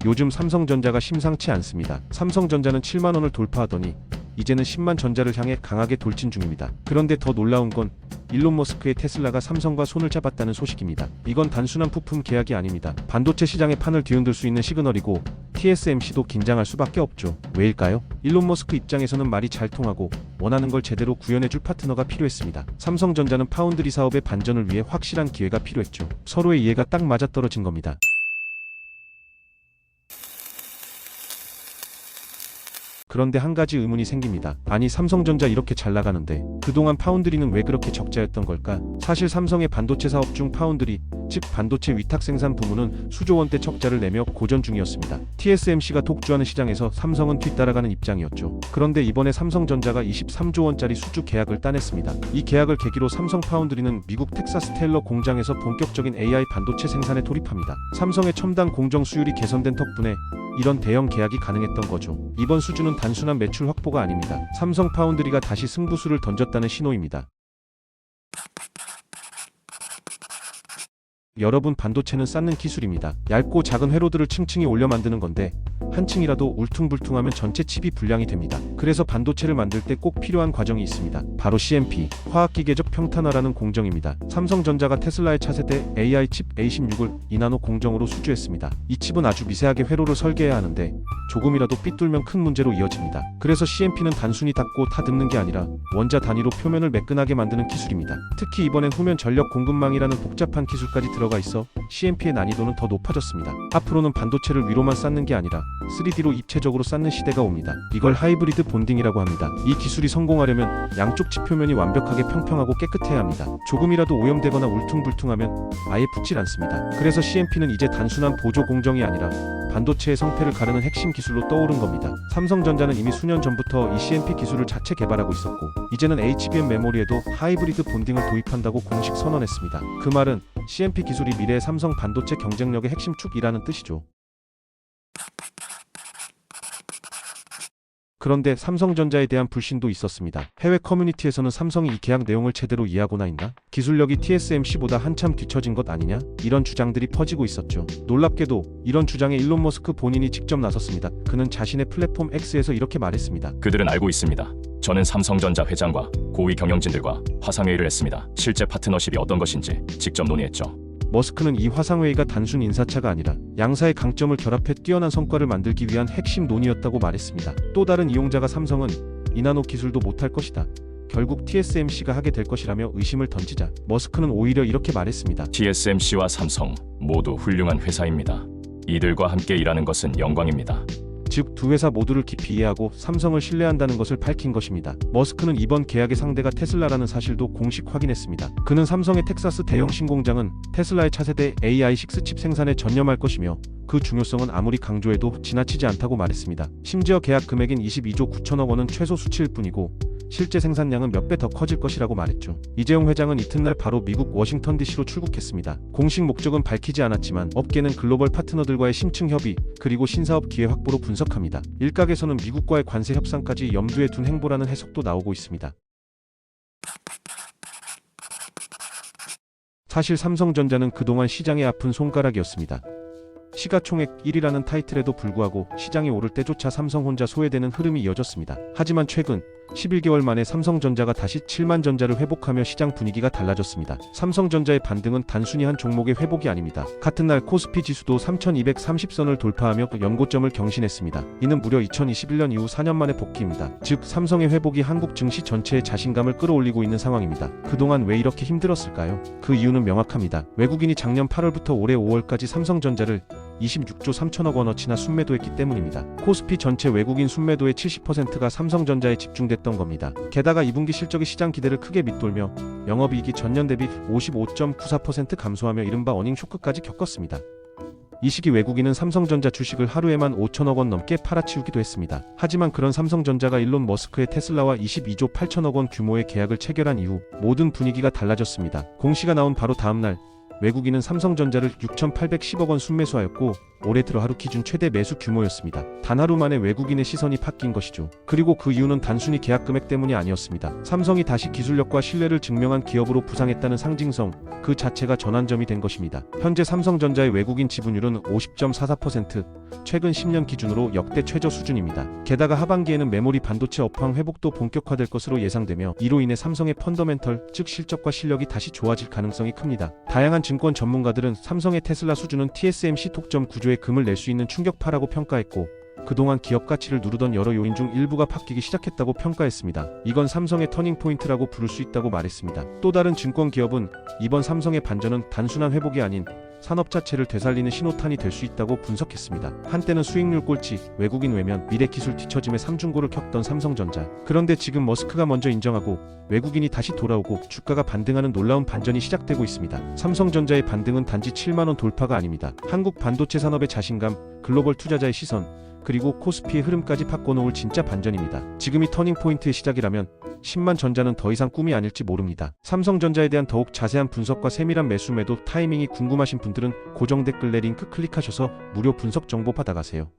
요즘 삼성전자가 심상치 않습니다. 삼성전자는 7만 원을 돌파하더니 이제는 10만 전자를 향해 강하게 돌진 중입니다. 그런데 더 놀라운 건 일론 머스크의 테슬라가 삼성과 손을 잡았다는 소식입니다. 이건 단순한 부품 계약이 아닙니다. 반도체 시장의 판을 뒤흔들 수 있는 시그널이고 TSMC도 긴장할 수밖에 없죠. 왜일까요? 일론 머스크 입장에서는 말이 잘 통하고 원하는 걸 제대로 구현해줄 파트너가 필요했습니다. 삼성전자는 파운드리 사업의 반전을 위해 확실한 기회가 필요했죠. 서로의 이해가 딱 맞아떨어진 겁니다. 그런데 한 가지 의문이 생깁니다. 아니 삼성전자 이렇게 잘 나가는데 그동안 파운드리는 왜 그렇게 적자였던 걸까? 사실 삼성의 반도체 사업 중 파운드리, 즉 반도체 위탁 생산 부문은 수조 원대 적자를 내며 고전 중이었습니다. TSMC가 독주하는 시장에서 삼성은 뒤따라가는 입장이었죠. 그런데 이번에 삼성전자가 23조 원짜리 수주 계약을 따냈습니다. 이 계약을 계기로 삼성 파운드리는 미국 텍사스 테일러 공장에서 본격적인 AI 반도체 생산에 돌입합니다. 삼성의 첨단 공정 수율이 개선된 덕분에 이런 대형 계약이 가능했던 거죠. 이번 수주는 단순한 매출 확보가 아닙니다. 삼성 파운드리가 다시 승부수를 던졌다는 신호입니다. 여러분, 반도체는 쌓는 기술입니다. 얇고 작은 회로들을 층층이 올려 만드는 건데 한 층이라도 울퉁불퉁하면 전체 칩이 불량이 됩니다. 그래서 반도체를 만들 때 꼭 필요한 과정이 있습니다. 바로 CMP, 화학기계적 평탄화라는 공정입니다. 삼성전자가 테슬라의 차세대 AI 칩 A16을 2나노 공정으로 수주했습니다. 이 칩은 아주 미세하게 회로를 설계해야 하는데 조금이라도 삐뚤면 큰 문제로 이어집니다. 그래서 CMP는 단순히 닫고 타듬는 게 아니라 원자 단위로 표면을 매끈하게 만드는 기술입니다. 특히 이번엔 후면 전력 공급망이라는 복잡한 기술까지 들어가 있어 CMP의 난이도는 더 높아졌습니다. 앞으로는 반도체를 위로만 쌓는 게 아니라 3D로 입체적으로 쌓는 시대가 옵니다. 이걸 하이브리드 본딩이라고 합니다. 이 기술이 성공하려면 양쪽 칩 표면이 완벽하게 평평하고 깨끗해야 합니다. 조금이라도 오염되거나 울퉁불퉁하면 아예 붙질 않습니다. 그래서 CMP는 이제 단순한 보조 공정이 아니라 반도체의 성패를 가르는 핵심 기술로 떠오른 겁니다. 삼성전자는 이미 수년 전부터 이 CMP 기술을 자체 개발하고 있었고 이제는 HBM 메모리에도 하이브리드 본딩을 도입한다고 공식 선언했습니다. 그 말은 CMP 기술이 미래의 삼성 반도체 경쟁력의 핵심 축이라는 뜻이죠. 그런데 삼성전자에 대한 불신도 있었습니다. 해외 커뮤니티에서는 삼성이 이 계약 내용을 제대로 이해하고나 있나? 기술력이 TSMC보다 한참 뒤처진 것 아니냐? 이런 주장들이 퍼지고 있었죠. 놀랍게도 이런 주장에 일론 머스크 본인이 직접 나섰습니다. 그는 자신의 플랫폼 X에서 이렇게 말했습니다. 그들은 알고 있습니다. 저는 삼성전자 회장과 고위 경영진들과 화상회의를 했습니다. 실제 파트너십이 어떤 것인지 직접 논의했죠. 머스크는 이 화상회의가 단순 인사차가 아니라 양사의 강점을 결합해 뛰어난 성과를 만들기 위한 핵심 논의였다고 말했습니다. 또 다른 이용자가 삼성은 이나노 기술도 못할 것이다. 결국 TSMC가 하게 될 것이라며 의심을 던지자 머스크는 오히려 이렇게 말했습니다. TSMC와 삼성 모두 훌륭한 회사입니다. 이들과 함께 일하는 것은 영광입니다. 즉 두 회사 모두를 깊이 이해하고 삼성을 신뢰한다는 것을 밝힌 것입니다. 머스크는 이번 계약의 상대가 테슬라라는 사실도 공식 확인했습니다. 그는 삼성의 텍사스 대형 신공장은 테슬라의 차세대 AI6 칩 생산에 전념할 것이며 그 중요성은 아무리 강조해도 지나치지 않다고 말했습니다. 심지어 계약 금액인 22조 9천억 원은 최소 수치일 뿐이고 실제 생산량은 몇 배 더 커질 것이라고 말했죠. 이재용 회장은 이튿날 바로 미국 워싱턴 DC로 출국했습니다. 공식 목적은 밝히지 않았지만 업계는 글로벌 파트너들과의 심층 협의 그리고 신사업 기회 확보로 분석합니다. 일각에서는 미국과의 관세 협상까지 염두에 둔 행보라는 해석도 나오고 있습니다. 사실 삼성전자는 그동안 시장의 아픈 손가락이었습니다. 시가총액 1위라는 타이틀에도 불구하고 시장이 오를 때조차 삼성 혼자 소외되는 흐름이 이어졌습니다. 하지만 최근 11개월 만에 삼성전자가 다시 7만 전자를 회복하며 시장 분위기가 달라졌습니다. 삼성전자의 반등은 단순히 한 종목의 회복이 아닙니다. 같은 날 코스피 지수도 3230선을 돌파하며 연고점을 경신했습니다. 이는 무려 2021년 이후 4년 만의 복귀입니다. 즉 삼성의 회복이 한국 증시 전체의 자신감을 끌어올리고 있는 상황입니다. 그동안 왜 이렇게 힘들었을까요? 그 이유는 명확합니다. 외국인이 작년 8월부터 올해 5월까지 삼성전자를 26조 3천억 원어치나 순매도했기 때문입니다. 코스피 전체 외국인 순매도의 70%가 삼성전자에 집중됐던 겁니다. 게다가 2분기 실적이 시장 기대를 크게 밑돌며 영업이익이 전년 대비 55.94% 감소하며 이른바 어닝 쇼크까지 겪었습니다. 이 시기 외국인은 삼성전자 주식을 하루에만 5천억 원 넘게 팔아치우기도 했습니다. 하지만 그런 삼성전자가 일론 머스크의 테슬라와 22조 8천억 원 규모의 계약을 체결한 이후 모든 분위기가 달라졌습니다. 공시가 나온 바로 다음 날 외국인은 삼성전자를 6,810억 원 순매수하였고 올해 들어 하루 기준 최대 매수 규모였습니다. 단 하루 만에 외국인의 시선이 바뀐 것이죠. 그리고 그 이유는 단순히 계약 금액 때문이 아니었습니다. 삼성이 다시 기술력과 신뢰를 증명한 기업으로 부상했다는 상징성 그 자체가 전환점이 된 것입니다. 현재 삼성전자의 외국인 지분율은 50.44%, 최근 10년 기준으로 역대 최저 수준입니다. 게다가 하반기에는 메모리 반도체 업황 회복도 본격화될 것으로 예상되며 이로 인해 삼성의 펀더멘털, 즉 실적과 실력이 다시 좋아질 가능성이 큽니다. 다양한 증권 전문가들은 삼성의 테슬라 수주는 TSMC 독점 구조에 금을 낼 수 있는 충격파라고 평가했고 그동안 기업 가치를 누르던 여러 요인 중 일부가 바뀌기 시작했다고 평가했습니다. 이건 삼성의 터닝포인트라고 부를 수 있다고 말했습니다. 또 다른 증권 기업은 이번 삼성의 반전은 단순한 회복이 아닌 산업 자체를 되살리는 신호탄이 될 수 있다고 분석했습니다. 한때는 수익률 꼴찌, 외국인 외면, 미래 기술 뒤처짐의 삼중고를 겪던 삼성전자. 그런데 지금 머스크가 먼저 인정하고 외국인이 다시 돌아오고 주가가 반등하는 놀라운 반전이 시작되고 있습니다. 삼성전자의 반등은 단지 7만원 돌파가 아닙니다. 한국 반도체 산업의 자신감, 글로벌 투자자의 시선, 그리고 코스피의 흐름까지 바꿔놓을 진짜 반전입니다. 지금이 터닝포인트의 시작이라면 10만 전자는 더 이상 꿈이 아닐지 모릅니다. 삼성전자에 대한 더욱 자세한 분석과 세밀한 매수 매도 타이밍이 궁금하신 분들은 고정 댓글내 링크 클릭하셔서 무료 분석 정보 받아가세요.